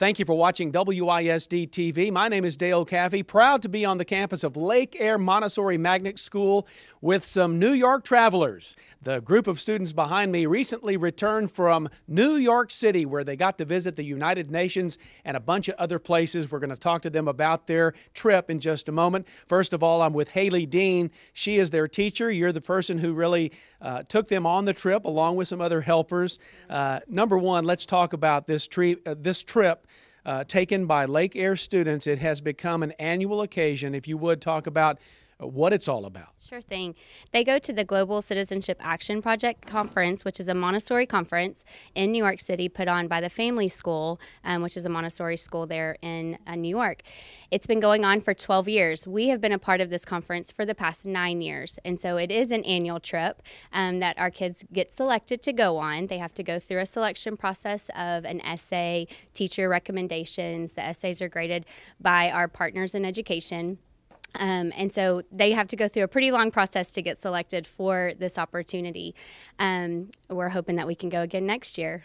Thank you for watching WISD TV. My name is Dale Caffey, proud to be on the campus of Lake Air Montessori Magnet School with some New York travelers. The group of students behind me recently returned from New York City, where they got to visit the United Nations and a bunch of other places. We're going to talk to them about their trip in just a moment. First of all, I'm with Haley Dean. She is their teacher. You're the person who really took them on the trip, along with some other helpers. Number one, let's talk about this trip taken by Lake Air students. It has become an annual occasion. If you would talk about what it's all about. Sure thing. They go to the Global Citizenship Action Project Conference, which is a Montessori conference in New York City put on by the Family School, which is a Montessori school there in New York. It's been going on for 12 years. We have been a part of this conference for the past 9 years, and so it is an annual trip that our kids get selected to go on. They have to go through a selection process of an essay, teacher recommendations. The essays are graded by our partners in education. And so they have to go through a pretty long process to get selected for this opportunity. We're hoping that we can go again next year.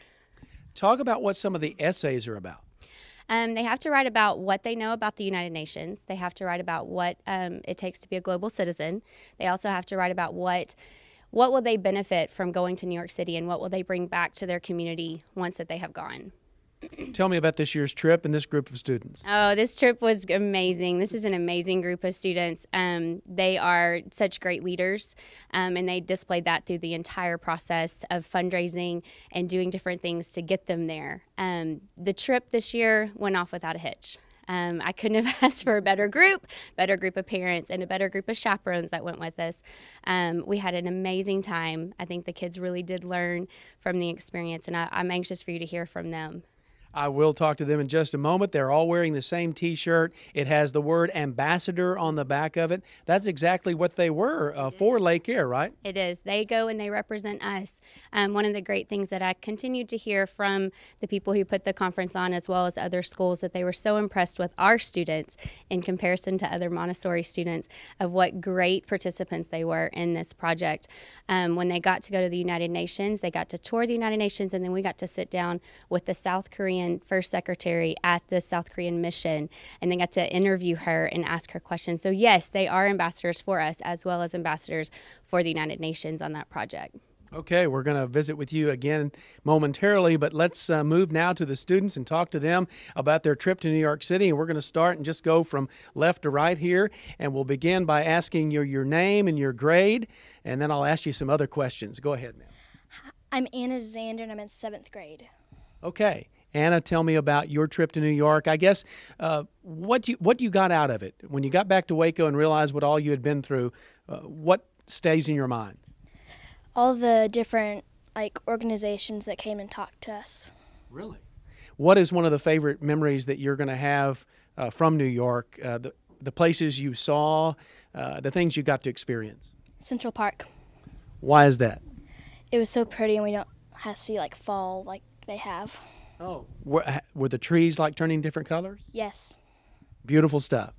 Talk about what some of the essays are about. They have to write about what they know about the United Nations. They have to write about what it takes to be a global citizen. They also have to write about what will they benefit from going to New York City, and what will they bring back to their community once that they have gone. Tell me about this year's trip and this group of students. Oh, this trip was amazing. This is an amazing group of students. They are such great leaders, and they displayed that through the entire process of fundraising and doing different things to get them there. The trip this year went off without a hitch. I couldn't have asked for a better group of parents, and a better group of chaperones that went with us. We had an amazing time. I think the kids really did learn from the experience, and I'm anxious for you to hear from them. I will talk to them in just a moment. They're all wearing the same T-shirt. It has the word ambassador on the back of it. That's exactly what they were for Lake Air, right? It is. They go and they represent us. One of the great things that I continued to hear from the people who put the conference on, as well as other schools, that they were so impressed with our students in comparison to other Montessori students, of what great participants they were in this project. When they got to go to the United Nations, they got to tour the United Nations, and then we got to sit down with the South Korean First Secretary at the South Korean mission, and they got to interview her and ask her questions. So yes, they are ambassadors for us, as well as ambassadors for the United Nations on that project. Okay, we're going to visit with you again momentarily, but let's move now to the students and talk to them about their trip to New York City. And we're going to start and just go from left to right here, and we'll begin by asking your name and your grade, and then I'll ask you some other questions. Go ahead, ma'am. I'm Anna Zander, and I'm in 7th grade. Okay. Anna, tell me about your trip to New York. I guess what you got out of it when you got back to Waco and realized what all you had been through. What stays in your mind? All the different organizations that came and talked to us. Really? What is one of the favorite memories that you're going to have from New York? The places you saw, the things you got to experience. Central Park. Why is that? It was so pretty, and we don't have to see fall like they have. Oh, were the trees turning different colors? Yes. Beautiful stuff.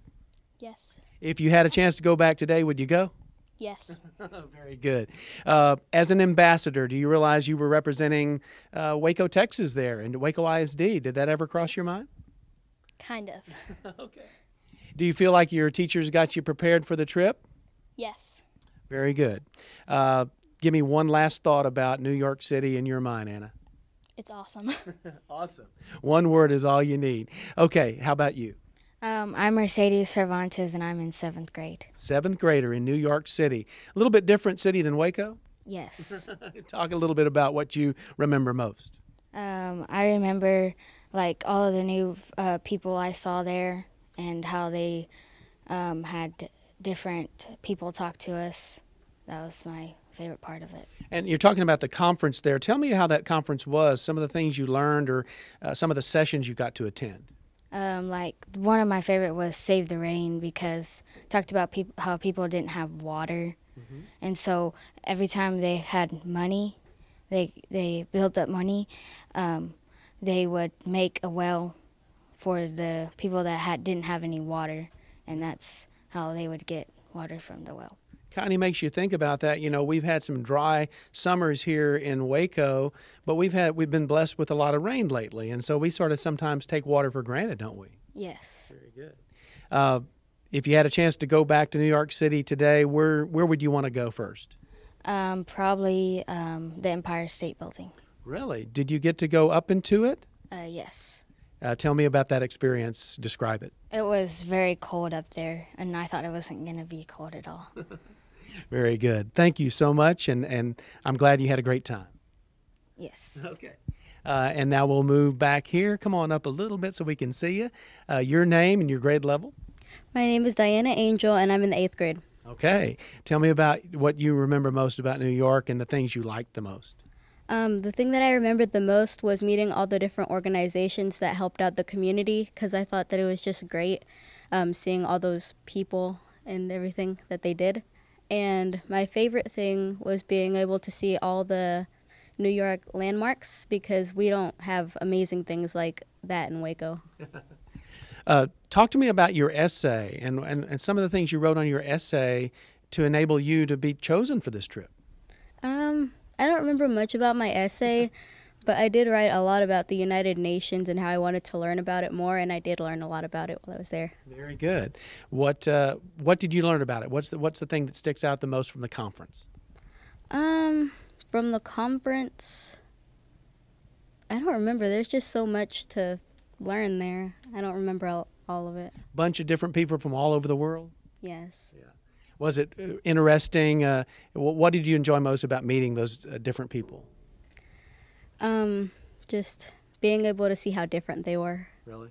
Yes. If you had a chance to go back today, would you go? Yes. Very good. As an ambassador, do you realize you were representing Waco, Texas there, and Waco ISD? Did that ever cross your mind? Kind of. Okay. Do you feel like your teachers got you prepared for the trip? Yes. Very good. Give me one last thought about New York City in your mind, Anna. It's awesome. Awesome. One word is all you need. Okay, how about you? I'm Mercedes Cervantes, and I'm in 7th grade. 7th grader in New York City. A little bit different city than Waco? Yes. Talk a little bit about what you remember most. I remember all of the new people I saw there, and how they had different people talk to us. That was my favorite part of it. And you're talking about the conference there. Tell me how that conference was, some of the things you learned, or some of the sessions you got to attend. One of my favorite was Save the Rain, because it talked about how people didn't have water. Mm-hmm. And so every time they had money, they built up money, they would make a well for the people that didn't have any water, and that's how they would get water from the well. Kind of makes you think about that. You know, we've had some dry summers here in Waco, but we've been blessed with a lot of rain lately, and so we sort of sometimes take water for granted, don't we? Yes. Very good. If you had a chance to go back to New York City today, where would you want to go first? Probably the Empire State Building. Really? Did you get to go up into it? Yes. Tell me about that experience. Describe it. It was very cold up there, and I thought it wasn't going to be cold at all. Very good. Thank you so much, and I'm glad you had a great time. Yes. Okay. And now we'll move back here. Come on up a little bit so we can see you. Your name and your grade level. My name is Diana Angel, and I'm in the 8th grade. Okay. Tell me about what you remember most about New York and the things you liked the most. The thing that I remembered the most was meeting all the different organizations that helped out the community, because I thought that it was just great seeing all those people and everything that they did. And my favorite thing was being able to see all the New York landmarks, because we don't have amazing things like that in Waco. Talk to me about your essay and some of the things you wrote on your essay to enable you to be chosen for this trip. I don't remember much about my essay, but I did write a lot about the United Nations and how I wanted to learn about it more, and I did learn a lot about it while I was there. Very good. What did you learn about it? What's the thing that sticks out the most from the conference? From the conference, I don't remember. There's just so much to learn there. I don't remember all of it. Bunch of different people from all over the world? Yes. Yeah. Was it interesting? What did you enjoy most about meeting those different people? Just being able to see how different they were. Really?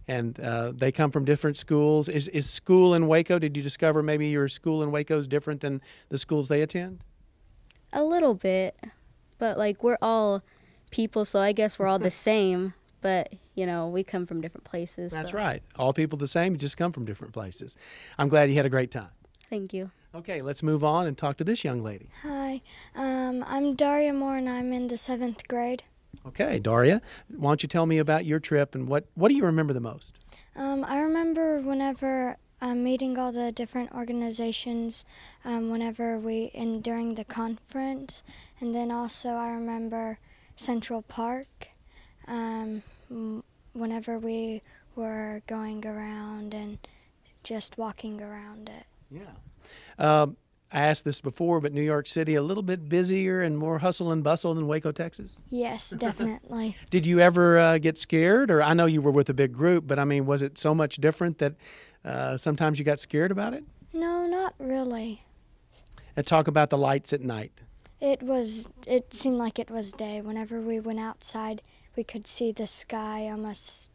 And they come from different schools. Is school in Waco, did you discover maybe your school in Waco is different than the schools they attend? A little bit, but like we're all people, so I guess we're all the same, but you know, we come from different places. That's so. right. All people the same, you just come from different places. I'm glad you had a great time. Thank you. Okay, let's move on and talk to this young lady. Hi, I'm Daria Moore and I'm in the 7th grade. Okay, Daria, why don't you tell me about your trip and what do you remember the most? I remember whenever meeting all the different organizations during the conference, and then also I remember Central Park whenever we were going around and just walking around it. Yeah. I asked this before, but New York City a little bit busier and more hustle and bustle than Waco, Texas? Yes, definitely. Did you ever get scared? Or I know you were with a big group, but I mean, was it so much different that sometimes you got scared about it? No, not really. And talk about the lights at night. It seemed like it was day. Whenever we went outside, we could see the sky almost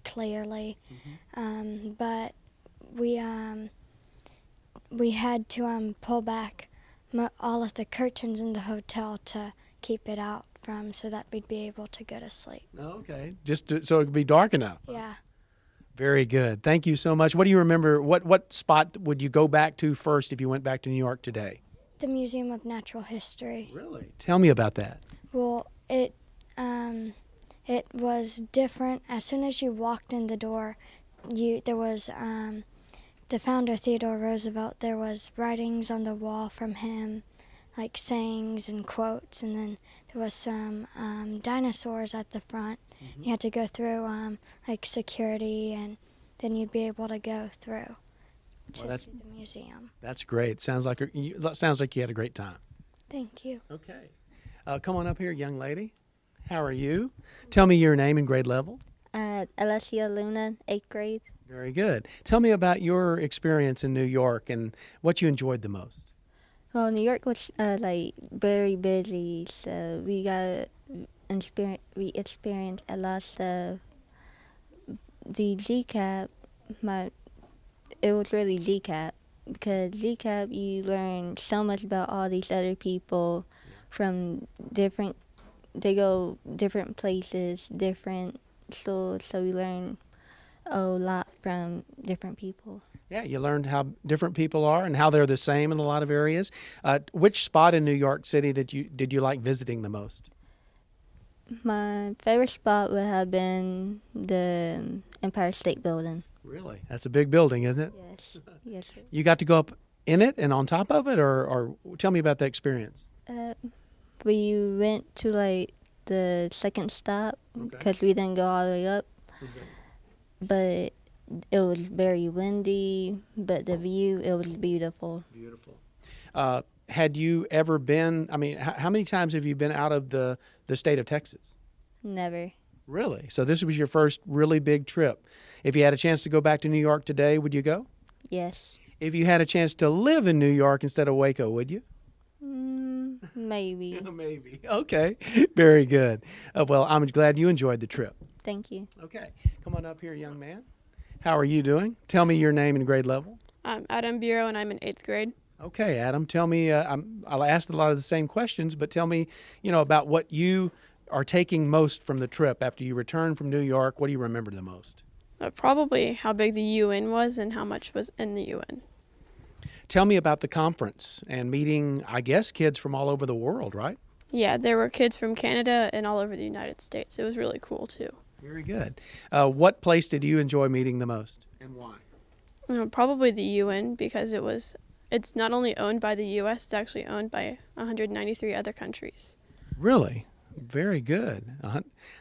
clearly. Mm-hmm. But we had to pull back all of the curtains in the hotel to keep it out so that we'd be able to go to sleep. Okay, so it could be dark enough. Yeah. Very good. Thank you so much. What do you remember? What spot would you go back to first if you went back to New York today? The Museum of Natural History. Really? Tell me about that. Well, it was different. As soon as you walked in the door, there was the founder, Theodore Roosevelt. There was writings on the wall from him, like sayings and quotes, and then there was some dinosaurs at the front. Mm-hmm. You had to go through like security, and then you'd be able to go through to see the museum. That's great. Sounds like you had a great time. Thank you. Okay. Come on up here, young lady. How are you? Tell me your name and grade level. Alessia Luna, 8th grade. Very good. Tell me about your experience in New York and what you enjoyed the most. Well, New York was like very busy, so we experienced a lot of stuff. The GCAP, it was really GCAP, because GCAP you learn so much about all these other people from they go different places, different schools, so we learn a lot from different people. Yeah, you learned how different people are and how they're the same in a lot of areas. Which spot in New York City did you like visiting the most? My favorite spot would have been the Empire State Building. Really? That's a big building, isn't it? Yes. Yes, sir. You got to go up in it and on top of it, or tell me about the experience. We went to like the second stop because we didn't go all the way up. Okay. But it was very windy, but the view, it was beautiful. Beautiful. Had you ever been, I mean, how many times have you been out of the state of Texas? Never. Really? So this was your first really big trip. If you had a chance to go back to New York today, would you go? Yes. If you had a chance to live in New York instead of Waco, would you? Maybe. Maybe. Okay. Very good. Well, I'm glad you enjoyed the trip. Thank you. Okay. Come on up here, young man. How are you doing? Tell me your name and grade level. I'm Adam Bureau, and I'm in 8th grade. Okay, Adam, tell me, I'll ask a lot of the same questions, but tell me, about what you are taking most from the trip. After you return from New York, what do you remember the most? Probably how big the UN was and how much was in the UN. Tell me about the conference and meeting, I guess, kids from all over the world, right? Yeah, there were kids from Canada and all over the United States. It was really cool, too. Very good. What place did you enjoy meeting the most, and why? Probably the UN, because it's not only owned by the U.S., it's actually owned by 193 other countries. Really? Very good.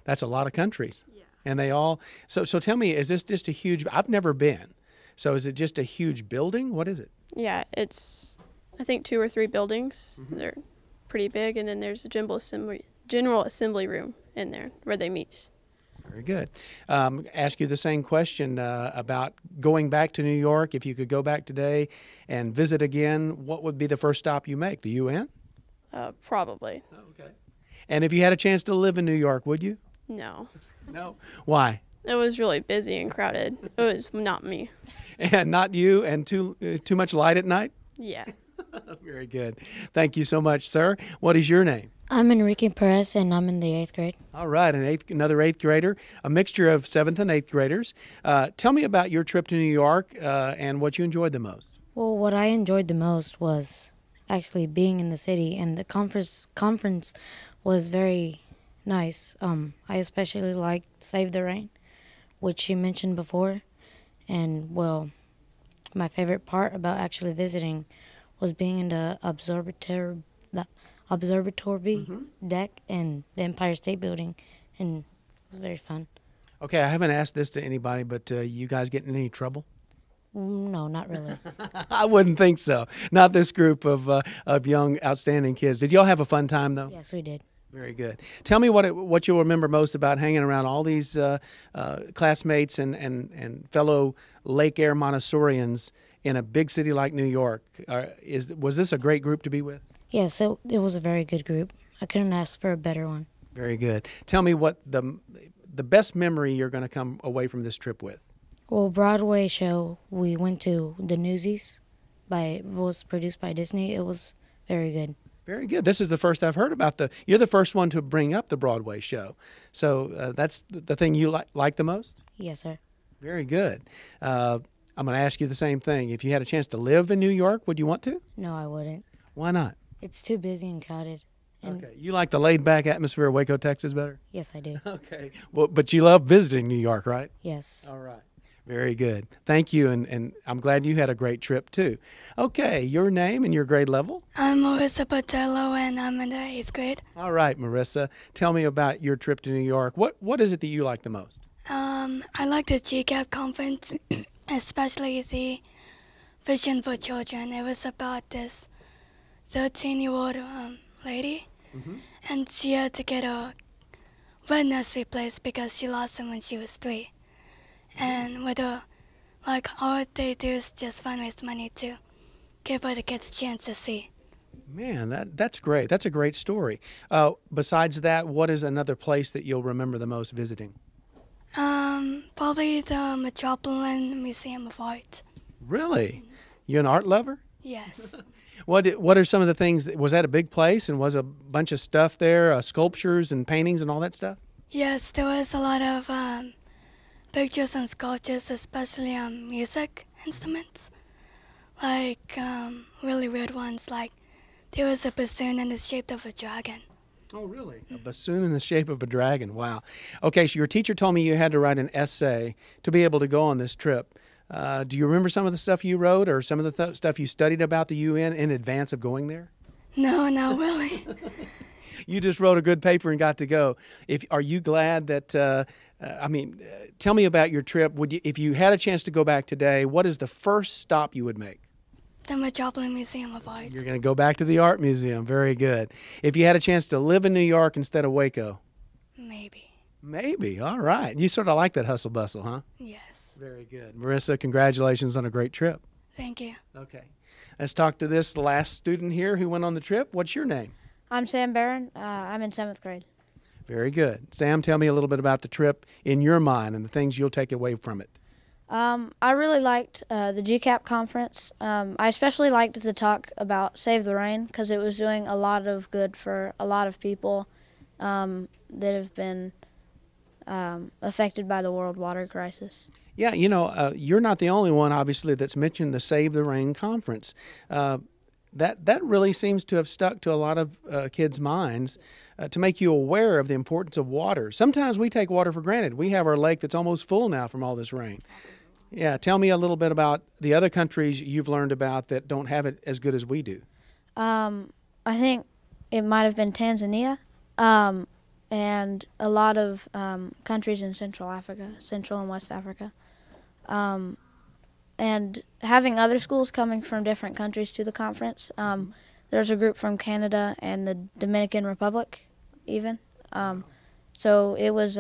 That's a lot of countries. Yeah. And they all, so tell me, is this just a huge, I've never been, so is it just a huge building? What is it? Yeah, it's, I think, 2 or 3 buildings. Mm-hmm. They're pretty big, and then there's a general assembly room in there where they meet. Very good. Ask you the same question about going back to New York. If you could go back today and visit again, what would be the first stop you make? The UN? Probably. Oh, okay. And if you had a chance to live in New York, would you? No. No? Why? It was really busy and crowded. It was not me. And not you, and too much light at night? Yeah. Very good. Thank you so much, sir. What is your name? I'm Enrique Perez, and I'm in the 8th grade. All right, another 8th grader, a mixture of 7th and 8th graders. Tell me about your trip to New York and what you enjoyed the most. Well, what I enjoyed the most was actually being in the city, and the conference was very nice. I especially liked Save the Rain, which you mentioned before. And, well, my favorite part about actually visiting was being in the observatory deck and the Empire State Building, and it was very fun. Okay, I haven't asked this to anybody, but you guys get in any trouble? No, not really. I wouldn't think so. Not this group of young, outstanding kids. Did y'all have a fun time, though? Yes, we did. Very good. Tell me what you'll remember most about hanging around all these classmates and fellow Lake Air Montessorians in a big city like New York. Was this a great group to be with? Yes, it was a very good group. I couldn't ask for a better one. Very good. Tell me what the best memory you're going to come away from this trip with. Well, Broadway show, we went to the Newsies. Was produced by Disney. It was very good. Very good. This is the first I've heard about you're the first one to bring up the Broadway show. So that's the thing you like the most? Yes, sir. Very good. I'm going to ask you the same thing. If you had a chance to live in New York, would you want to? No, I wouldn't. Why not? It's too busy and crowded. Okay. You like the laid-back atmosphere of Waco, Texas better? Yes, I do. Okay. Well, but you love visiting New York, right? Yes. All right. Very good. Thank you, and I'm glad you had a great trip, too. Okay, your name and your grade level? I'm Marissa Botello, and I'm in the 8th grade. All right, Marissa. Tell me about your trip to New York. What is it that you like the most? I like the GCAP Conference, especially the Vision for Children. It was about this 13-year-old lady, and she had to get a wet nurse replaced because she lost him when she was 3. And with all they do is just fundraise money to give other kids a chance to see. Man, that's great. That's a great story. Besides that, what is another place that you'll remember the most visiting? Probably the Metropolitan Museum of Art. Really? You're an art lover? Yes. What are some of the things? Was that a big place, and was a bunch of stuff there, sculptures and paintings and all that stuff? Yes, there was a lot of pictures and sculptures, especially music instruments, like really weird ones. Like there was a bassoon in the shape of a dragon. Oh, really? A bassoon in the shape of a dragon. Wow. Okay, so your teacher told me you had to write an essay to be able to go on this trip. Do you remember some of the stuff you wrote or some of the stuff you studied about the UN in advance of going there? No, not really. You just wrote a good paper and got to go. Are you glad that, tell me about your trip. If you had a chance to go back today, what is the first stop you would make? The Metropolitan Museum of Art. You're going to go back to the art museum. Very good. If you had a chance to live in New York instead of Waco? Maybe. Maybe. All right. You sort of like that hustle bustle, huh? Yes. Very good. Marissa, congratulations on a great trip. Thank you. Okay. Let's talk to this last student here who went on the trip. What's your name? I'm Sam Barron. I'm in 7th grade. Very good. Sam, tell me a little bit about the trip in your mind and the things you'll take away from it. I really liked the GCAP conference. I especially liked the talk about Save the Rain because it was doing a lot of good for a lot of people that have been affected by the world water crisis. Yeah, you're not the only one, obviously, that's mentioned the Save the Rain conference. That really seems to have stuck to a lot of kids' minds to make you aware of the importance of water. Sometimes we take water for granted. We have our lake that's almost full now from all this rain. Yeah, tell me a little bit about the other countries you've learned about that don't have it as good as we do. I think it might have been Tanzania and a lot of countries in Central and West Africa. And having other schools coming from different countries to the conference. There's a group from Canada and the Dominican Republic even. So it was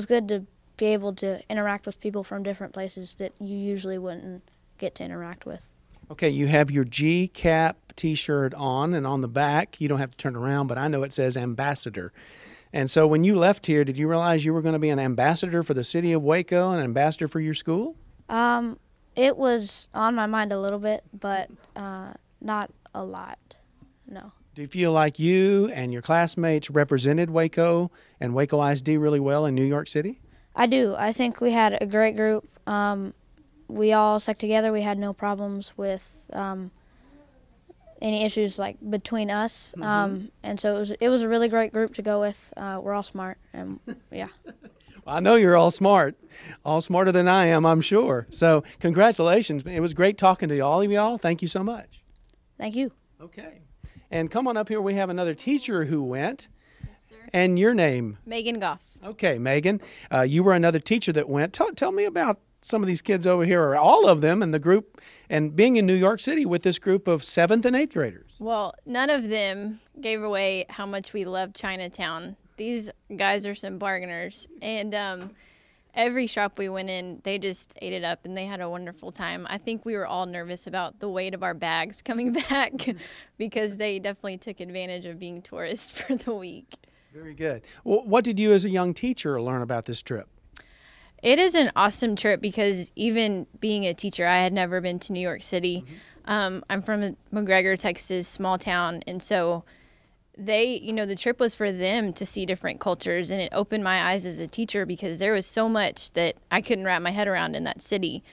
good to be able to interact with people from different places that you usually wouldn't get to interact with. Okay, you have your GCAP t-shirt on, and on the back, you don't have to turn around, but I know it says ambassador. And so when you left here, did you realize you were going to be an ambassador for the city of Waco, an ambassador for your school? It was on my mind a little bit, but not a lot, no. Do you feel like you and your classmates represented Waco and Waco ISD really well in New York City? I do. I think we had a great group. We all stuck together. We had no problems with any issues like between us, and so it was a really great group to go with. We're all smart, and yeah. I know you're all smart, all smarter than I am, I'm sure. So congratulations. It was great talking to all of y'all. Thank you so much. Thank you. Okay. And come on up here. We have another teacher who went. Yes, sir. And your name? Megan Goff. Okay, Megan. You were another teacher that went. Tell me about some of these kids over here, or all of them, and the group, and being in New York City with this group of 7th and 8th graders. Well, none of them gave away how much we love Chinatown. These guys are some bargainers, and every shop we went in, they just ate it up, and they had a wonderful time. I think we were all nervous about the weight of our bags coming back because they definitely took advantage of being tourists for the week. Very good. Well, what did you as a young teacher learn about this trip? It is an awesome trip because even being a teacher, I had never been to New York City. I'm from McGregor, Texas, small town, and so the trip was for them to see different cultures, and it opened my eyes as a teacher because there was so much that I couldn't wrap my head around in that city.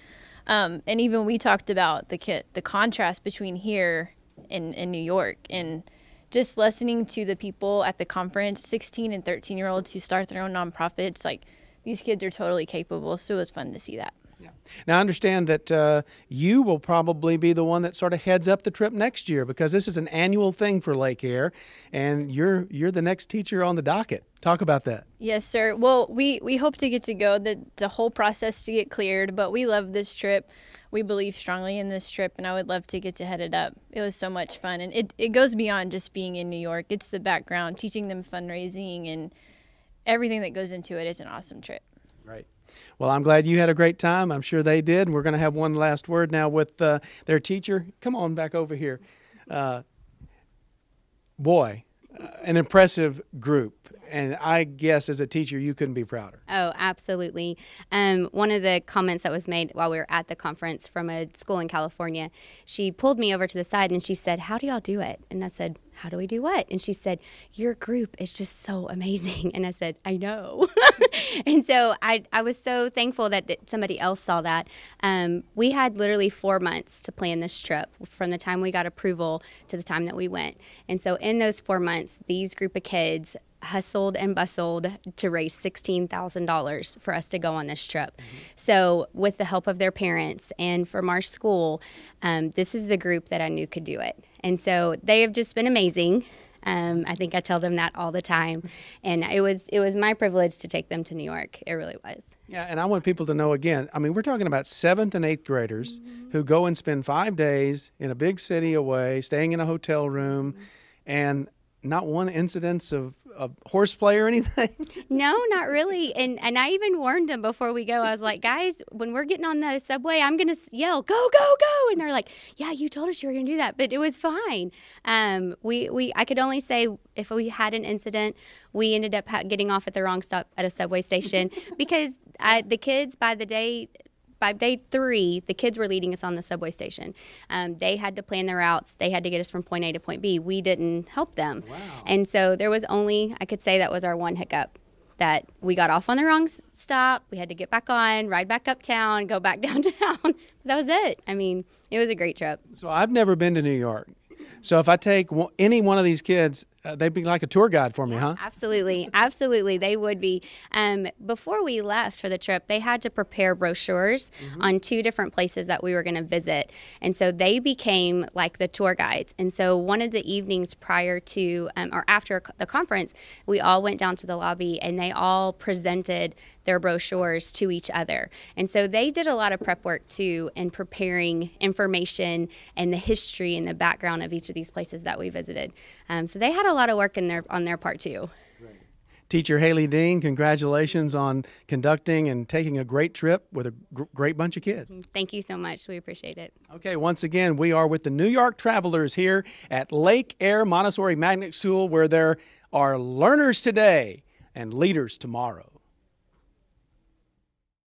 And even we talked about the contrast between here and New York, and just listening to the people at the conference, 16 and 13-year-olds who start their own nonprofits, like these kids are totally capable, so it was fun to see that. Yeah. Now, I understand that you will probably be the one that sort of heads up the trip next year because this is an annual thing for Lake Air, and you're the next teacher on the docket. Talk about that. Yes, sir. Well, we hope to get to go the whole process to get cleared, but we love this trip. We believe strongly in this trip, and I would love to get to head it up. It was so much fun, and it goes beyond just being in New York. It's the background, teaching them fundraising, and everything that goes into it. It's an awesome trip. Right. Well, I'm glad you had a great time. I'm sure they did. We're going to have one last word now with their teacher. Come on back over here. Boy, an impressive group. And I guess as a teacher, you couldn't be prouder. Oh, absolutely. One of the comments that was made while we were at the conference from a school in California, she pulled me over to the side and she said, "How do y'all do it?" And I said, "How do we do what?" And she said, "Your group is just so amazing." And I said, "I know." And so I was so thankful that somebody else saw that. We had literally 4 months to plan this trip from the time we got approval to the time that we went. And so in those 4 months, these group of kids hustled and bustled to raise $16,000 for us to go on this trip. So with the help of their parents and from our school, this is the group that I knew could do it. And so they have just been amazing. I think I tell them that all the time. And it was my privilege to take them to New York. It really was. Yeah, and I want people to know again, I mean, we're talking about 7th and 8th graders who go and spend 5 days in a big city away, staying in a hotel room, and not one incidence of horseplay or anything? No, not really. And I even warned them before we go. I was like, guys, when we're getting on the subway, I'm going to yell, go, go, go. And they're like, yeah, you told us you were going to do that. But it was fine. I could only say if we had an incident, we ended up getting off at the wrong stop at a subway station because the kids, by day 3, the kids were leading us on the subway station. They had to plan their routes. They had to get us from point A to point B. We didn't help them. Wow. And so there was only, I could say that was our one hiccup, that we got off on the wrong stop. We had to get back on, ride back uptown, go back downtown. That was it. I mean, it was a great trip. So I've never been to New York. So if I take any one of these kids, they'd be like a tour guide for me, huh? Absolutely. Absolutely. They would be. Before we left for the trip, they had to prepare brochures on 2 different places that we were going to visit. And so they became like the tour guides. And so one of the evenings prior to or after the conference, we all went down to the lobby and they all presented their brochures to each other. And so they did a lot of prep work too in preparing information and the history and the background of each of these places that we visited. So they had a lot of work on their part too. Great. Teacher Haley Dean, congratulations on conducting and taking a great trip with a great bunch of kids. Thank you so much. We appreciate it. Okay, once again, we are with the New York Travelers here at Lake Air Montessori Magnet School, where there are learners today and leaders tomorrow.